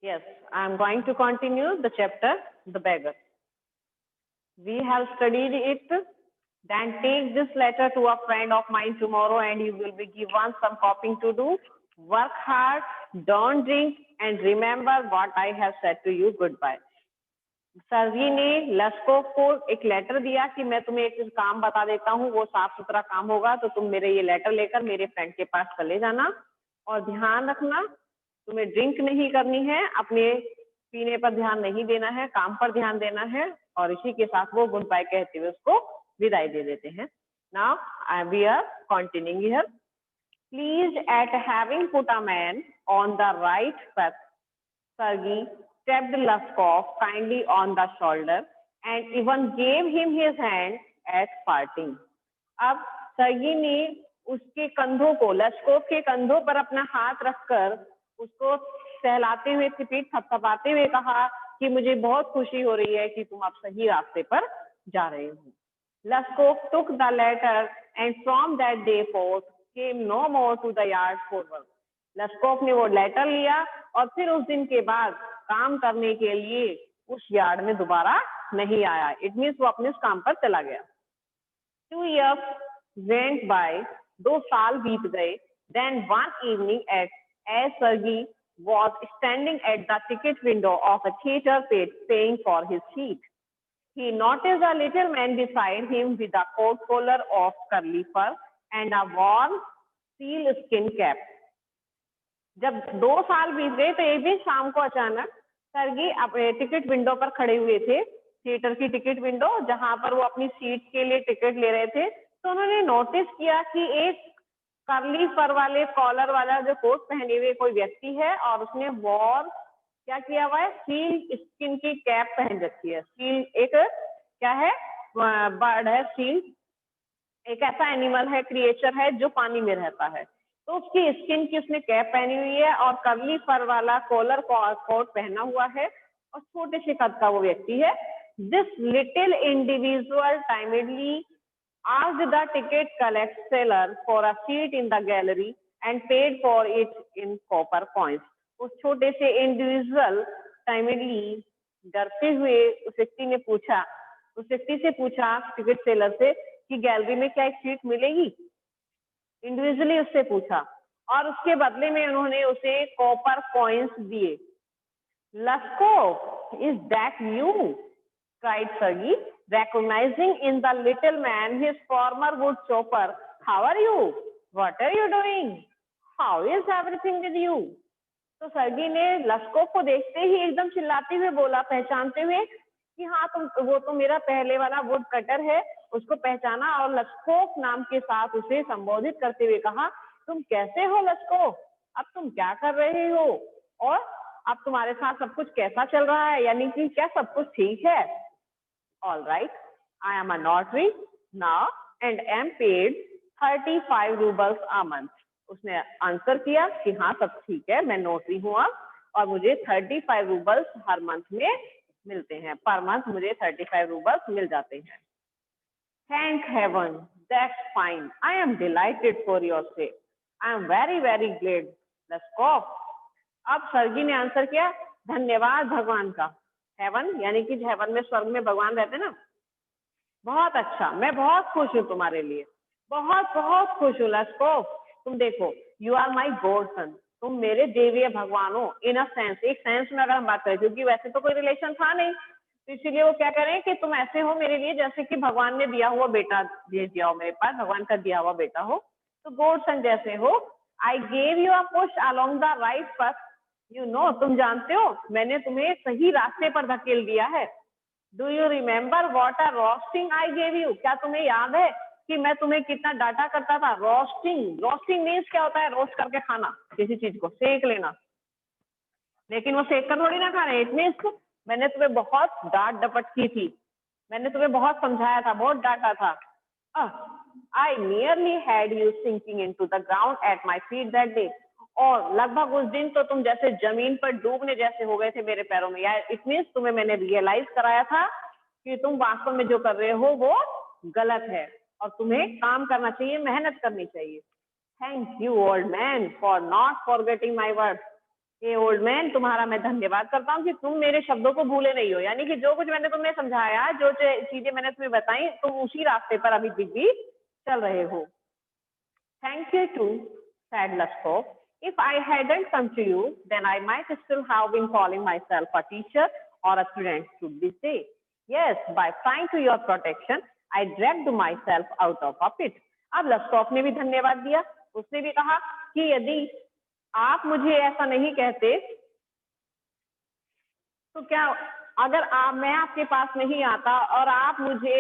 Yes, I am going to continue the chapter, The Beggar. We have studied it. Then take this letter to a friend of mine tomorrow and you will be given some copying to do. Work hard, don't drink, and remember what I have said to you. Goodbye. Sir ji ने Laskov को एक letter दिया कि मैं तुम्हें एक काम बता देता हूँ, वो साफ सुथरा काम होगा, तो तुम मेरे ये लेटर लेकर मेरे फ्रेंड के पास चले जाना और ध्यान रखना तुम्हें ड्रिंक नहीं करनी है, अपने पीने पर ध्यान नहीं देना है, काम पर ध्यान देना है। और इसी के साथ वो गुड बाय कहते हुए उसको विदाई दे देते हैं। Now we are continuing here. Please at having put a man on the right path, Sergei tapped Laskov kindly on the shoulder and even gave him his hand at parting. अब Sergei ने उसके कंधों को, लस्कोव के कंधों पर अपना हाथ रखकर उसको सहलाते हुए, पीठ थपथपाते हुए कहा कि मुझे बहुत खुशी हो रही है कि तुम अब सही रास्ते पर जा रहे हो। Laskov took the letter and from that day forth came no more to the yard for work. लस्कोव ने वो लेटर लिया और फिर उस दिन के बाद काम करने के लिए उस यार्ड में दोबारा नहीं आया। इट मीन्स वो अपने काम पर चला गया। 2 years went by, 2 साल बीत गए। Then one evening as Sergei was standing at the ticket window of a theater paying for his seat, he noticed a little man beside him with a coat collar of curly fur and a warm sealskin cap. जब 2 साल बीत गए तो एक दिन शाम को अचानक सर्गी अपने टिकट विंडो पर खड़े हुए थे, थिएटर की टिकट विंडो जहां पर वो अपनी सीट के लिए टिकट ले रहे थे। तो उन्होंने नोटिस किया कि एक कर्ली फर वाले कॉलर वाला जो कोट पहने हुए कोई व्यक्ति है और उसने वॉर क्या किया हुआ है, सील स्किन की कैप पहन रखी है। सील एक क्या है, बर्ड है। सील एक ऐसा एनिमल है, क्रिएचर है जो पानी में रहता है। तो उसकी स्किन की उसने कैप पहनी हुई है और कर्ली फर वाला कॉलर कोट पहना हुआ है और छोटे से कद का वो व्यक्ति है। This little individual timidly asked the ticket collect seller for a seat in the gallery and paid for it in copper coins. उस छोटे से इंडिविजुअल टाइमडली डरते हुए उस व्यक्ति से पूछा टिकट सेलर से कि गैलरी में क्या एक सीट मिलेगी। इंडिविजुअली उससे पूछा और उसके बदले में उन्होंने उसे कॉपर कॉइन्स दिए। Laskov, is that you? cried Sergei, recognizing in the little man his former wood chopper. How are you? What are you doing? How is everything with you? तो सर्गी ने लस्कोव को देखते ही एकदम चिल्लाते हुए बोला, पहचानते हुए कि हाँ वो तो मेरा पहले वाला वुड कटर है। उसको पहचाना और लस्कोव नाम के साथ उसे संबोधित करते हुए कहा, तुम कैसे हो लस्कोव? अब तुम क्या कर रहे हो और अब तुम्हारे साथ सब कुछ कैसा चल रहा है, यानी कि क्या सब कुछ ठीक है? All right, I am a notary now and am paid 35 rubles a month. उसने आंसर किया कि हाँ सब ठीक है, मैं नोटरी हूँ अब और मुझे 35 रूबल्स हर मंथ में मिलते हैं। पर मंथ मुझे 35 रूबल्स मिल जाते हैं। Thank heaven, that's fine. I am delighted for your sake. I am very very glad. Laskov. अब सर्गी ने आंसर किया, धन्यवाद भगवान का। हेवन यानी कि हेवन में, स्वर्ग में भगवान रहते ना। बहुत अच्छा, मैं बहुत खुश हूँ तुम्हारे लिए, बहुत बहुत खुश हूँ लस्कोव। तुम देखो, यू आर माई गॉड सन, तुम मेरे देवीय भगवान हो। इन अ सेंस, एक सेंस में अगर हम बात करें, क्योंकि वैसे तो कोई रिलेशन था नहीं, तो इसीलिए वो क्या करें कि तुम ऐसे हो मेरे लिए जैसे कि भगवान ने दिया हुआ बेटा भेज दिया हो मेरे पास, भगवान का दिया हुआ बेटा हो, तो गॉड सन जैसे हो। I gave you a push along the right path. You know, तुम जानते हो मैंने तुम्हें सही रास्ते पर धकेल दिया है। Do you remember what a roasting I gave you? क्या तुम्हें याद है कि मैं तुम्हें कितना डांटा करता था? रोस्टिंग मीन्स क्या होता है? रोस्ट करके खाना, किसी चीज को सेक लेना। लेकिन वो सेक कर थोड़ी ना खा रहे। इट मीन्स मैंने तुम्हें बहुत डांट डपट की थी, मैंने तुम्हें बहुत समझाया था, बहुत डांटा था। I nearly had you sinking into the ground at my feet that day. और लगभग उस दिन तो तुम जैसे जमीन पर डूबने जैसे हो गए थे मेरे पैरों में। यार इट मीन्स तुम्हें मैंने रियलाइज कराया था कि तुम वास्तव में जो कर रहे हो वो गलत है और तुम्हें काम करना चाहिए, मेहनत करनी चाहिए। Thank you old man for not forgetting my words. A old man, तुम्हारा मैं धन्यवाद करता हूँ कि तुम मेरे शब्दों को भूले नहीं हो, यानी कि जो कुछ मैंने तुम्हें समझाया, जो चीजें मैंने तुम्हें बताई, तुम उसी रास्ते पर अभी भी चल रहे हो। Thank you too, said Laskov. If I hadn't come to you, then I might still have been calling myself a teacher or a student to this day. Yes, by flying to your protection, I dragged myself out of a pit. अब लस्कॉफ ने भी धन्यवाद दिया। उसने भी कहा कि यदि आप मुझे ऐसा नहीं कहते, तो क्या अगर मैं आपके पास नहीं आता और आप मुझे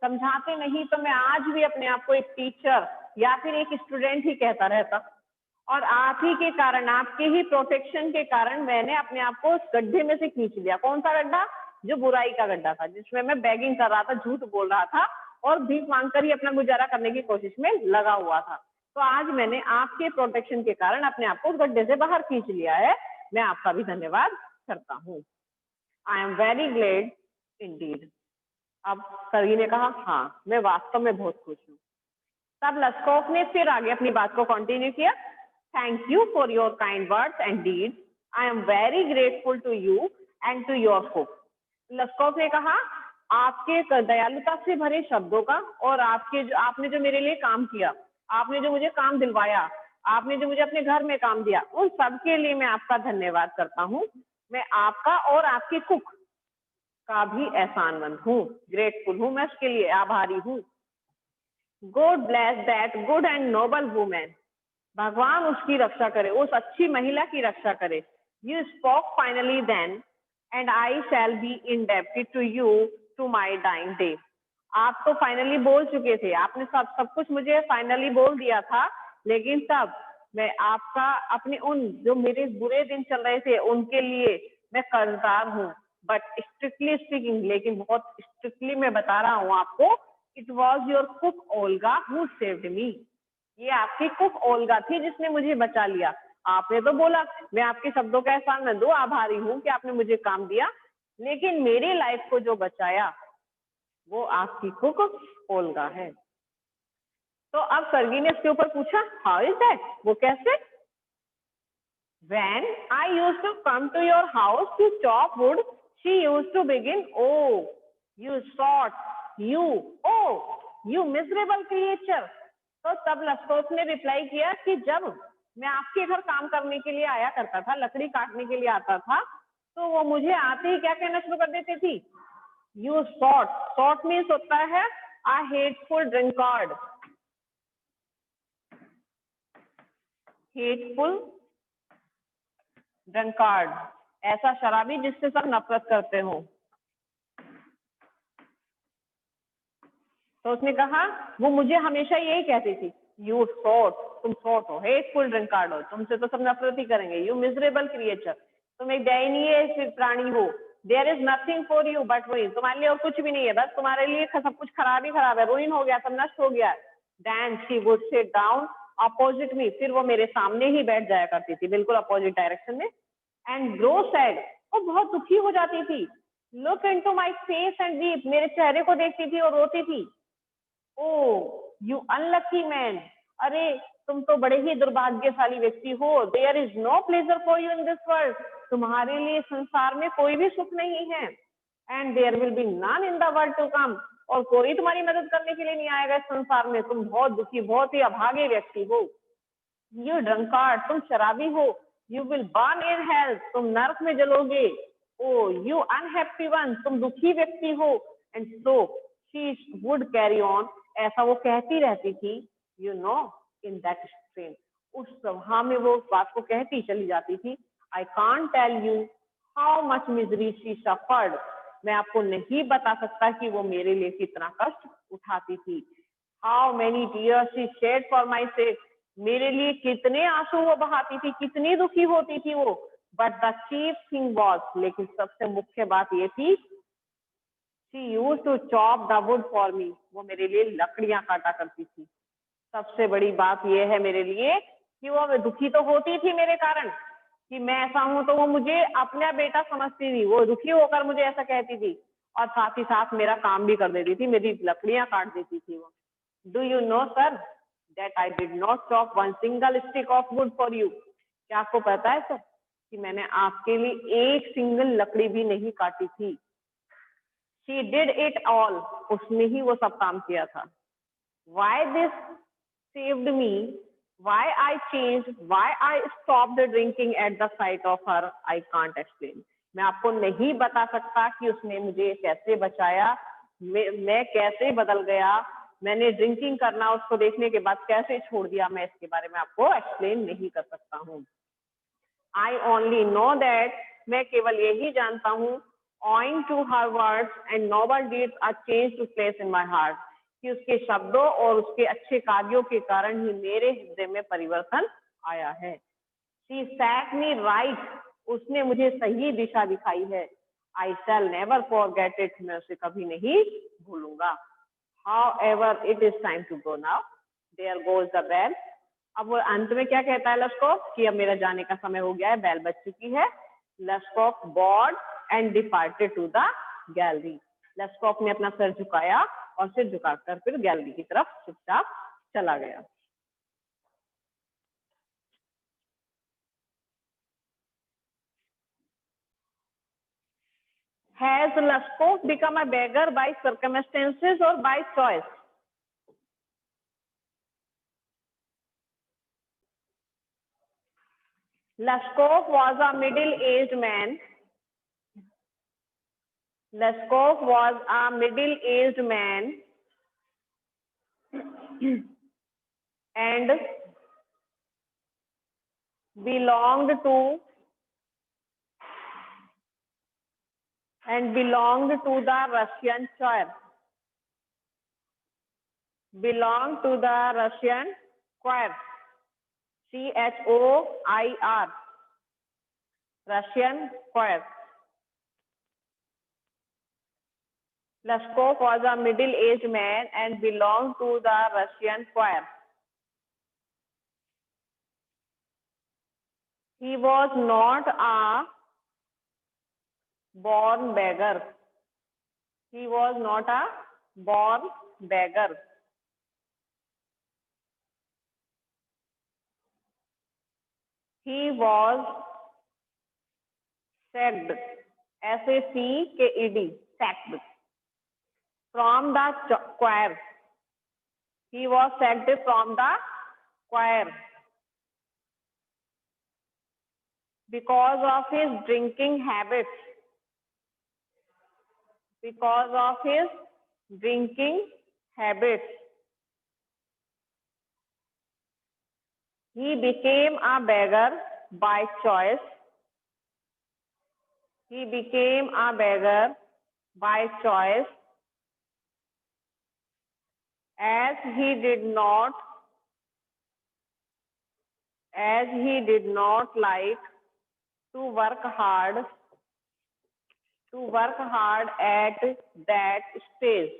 समझाते नहीं, तो मैं आज भी अपने आप को एक टीचर या फिर एक स्टूडेंट ही कहता रहता। और आप ही के कारण, आपके ही प्रोटेक्शन के कारण मैंने अपने आप को उस गड्ढे में से खींच लिया। कौन सा गड्ढा? जो बुराई का गड्ढा था, जिसमें मैं बैगिंग कर रहा था, झूठ बोल रहा था और भीख मांगकर ही अपना गुजारा करने की कोशिश में लगा हुआ था। तो आज मैंने आपके प्रोटेक्शन के कारण अपने आप को उस गड्ढे से बाहर खींच लिया है। मैं आपका भी धन्यवाद करता हूँ। I am very glad indeed. अब सर्गी ने कहा, हाँ, मैं वास्तव में बहुत खुश हूँ। तब लस्कॉफ ने फिर आगे अपनी बात को कंटिन्यू किया। Thank you for your kind words and deeds. I am very grateful to you and to your cook. Laskov ने कहा, आपके दयालुता से भरे शब्दों का और आपने जो मेरे लिए काम किया, आपने जो मुझे काम दिलवाया, आपने जो मुझे अपने घर में काम दिया, उन सब के लिए मैं आपका धन्यवाद करता हूँ। मैं आपका और आपके कुक का भी एहसानमंद हूँ, ग्रेटफुल हूँ, मैं उसके लिए आभारी हूँ। God bless that good and noble women. भगवान उसकी रक्षा करे, उस अच्छी महिला की रक्षा करे। You spoke finally then and I shall be indebted to you to my dying day. आप तो फाइनली बोल चुके थे, आपने सब कुछ मुझे फाइनली बोल दिया था, लेकिन तब मैं आपका अपने उन जो मेरे बुरे दिन चल रहे थे उनके लिए मैं कर्जदार हूँ। बट स्ट्रिक्टली स्पीकिंग, लेकिन बहुत स्ट्रिक्टली मैं बता रहा हूँ आपको, it was your cook Olga who saved me. ये आपकी कुक ओल्गा थी जिसने मुझे बचा लिया। आपने तो बोला मैं आपके शब्दों का एहसानमंद हूँ, आभारी हूँ कि आपने मुझे काम दिया, लेकिन मेरी लाइफ को जो बचाया वो आपकी कुक ओल्गा है। तो अब सर्गी ने इसके ऊपर पूछा, हाउ इज दैट? वो कैसे? When I used to come to your house to chop wood, she used to begin, oh, you sot, you miserable creature. तो तब लस्कॉफ ने रिप्लाई किया कि जब मैं आपके घर काम करने के लिए आया करता था, लकड़ी काटने के लिए आता था, तो वो मुझे आते ही क्या कहना शुरू कर देती थी? You sot मीन्स होता है a hateful drunkard, ऐसा शराबी जिससे सब नफरत करते हो। तो उसने कहा वो मुझे हमेशा यही कहती थी, यू सॉट, तुम सॉट हो, हेटफुल ड्रिंकार्ड हो, तुमसे तो सब नफरत ही करेंगे। यू मिजरेबल क्रिएचर, तुम एक दयनीय प्राणी हो। There is nothing for you but ruin, तुम्हारे लिए और कुछ भी नहीं है, बस तुम्हारे लिए सब कुछ खराब ही खराब है, रुइन हो गया, सब नष्ट हो गया। Then she would sit down opposite me, फिर वो मेरे सामने ही बैठ जाया करती थी, बिल्कुल अपोजिट डायरेक्शन में। एंड ग्रो सैड, वो बहुत दुखी हो जाती थी। Look into my face and weep, मेरे चेहरे को देखती थी और रोती थी। ओ यू अनलकी मैन, अरे तुम तो बड़े ही दुर्भाग्यशाली व्यक्ति हो। There is no pleasure for you in this world, तुम्हारे लिए संसार में कोई भी सुख नहीं है। And there will be none in the world to come, और कोई तुम्हारी मदद करने के लिए नहीं आएगा इस संसार में। तुम बहुत दुखी, बहुत ही अभागे व्यक्ति हो। यू ड्रंकार्ड, तुम शराबी हो। You will burn in hell, तुम नरक में जलोगे। ओ यू अनहैप्पी वन, तुम दुखी व्यक्ति हो। And so she would carry on, ऐसा वो कहती रहती थी। You know in that strain, उस सभा में वो बात को कहती चली जाती थी। I can't tell you how much misery she suffered, मैं आपको नहीं बता सकता कि वो मेरे लिए कितना कष्ट उठाती थी। How many tears she shed for my sake, मेरे लिए कितने आंसू वो बहाती थी, कितनी दुखी होती थी वो। But the chief thing was, लेकिन सबसे मुख्य बात ये थी, she used to chop the wood for me, वो मेरे लिए लकड़ियां काटा करती थी। सबसे बड़ी बात ये है मेरे लिए कि वो दुखी तो होती थी मेरे कारण, कि मैं ऐसा हूं तो वो मुझे अपना बेटा समझती थी, वो दुखी होकर मुझे ऐसा कहती थी, और साथ ही साथ मेरा काम भी कर देती थी, मेरी लकड़ियां काट देती थी वो। Do you know sir that I did not chop one single stick of would for you, क्या आपको पता है सर कि मैंने आपके लिए एक सिंगल लकड़ी भी नहीं काटी थी। She did it all. उसने ही वो सब काम किया था। Why this saved me? Why I changed? Why I stopped drinking at the sight of her? I can't explain. मैं आपको नहीं बता सकता कि उसने मुझे कैसे बचाया, मैं कैसे बदल गया, मैंने ड्रिंकिंग करना उसको देखने के बाद कैसे छोड़ दिया, मैं इसके बारे में आपको एक्सप्लेन नहीं कर सकता हूँ। I only know that, मैं केवल यही जानता हूँ, owing to her words and noble deeds are changed to place in my heart, कि उसके शब्दों और उसके अच्छे कार्यों के कारण ही मेरे हृदय में परिवर्तन आया है। She set me right, उसने मुझे सही दिशा दिखाई है। I shall never forget it, मैं उसे कभी नहीं भूलूंगा। However, it is time to go now. There goes the bell. अब वो अंत में क्या कहता है लस्कोफ कि अब मेरा जाने का समय हो गया है, बैल बज चुकी है। Laskoff bowed and departed to the gallery. Laskoff ने अपना सर झुकाया और सिर झुकाकर फिर गैलरी की तरफ चुपचाप चला गया। Has Laskov become a beggar by circumstances or by choice? Laskov was a middle-aged man. Laskov was a middle-aged man and belonged to the Russian choir. Belonged to the Russian choir. CHOIR. Russian choir. Laskov was a middle-aged man and belonged to the Russian choir. He was not a born beggar. He was not a born beggar. He was sacked, SACKED, sacked from the choir. He was sacked from the choir because of his drinking habits. Because of his drinking habits. He became a beggar by choice. He became a beggar by choice as he did not like to work hard at that stage.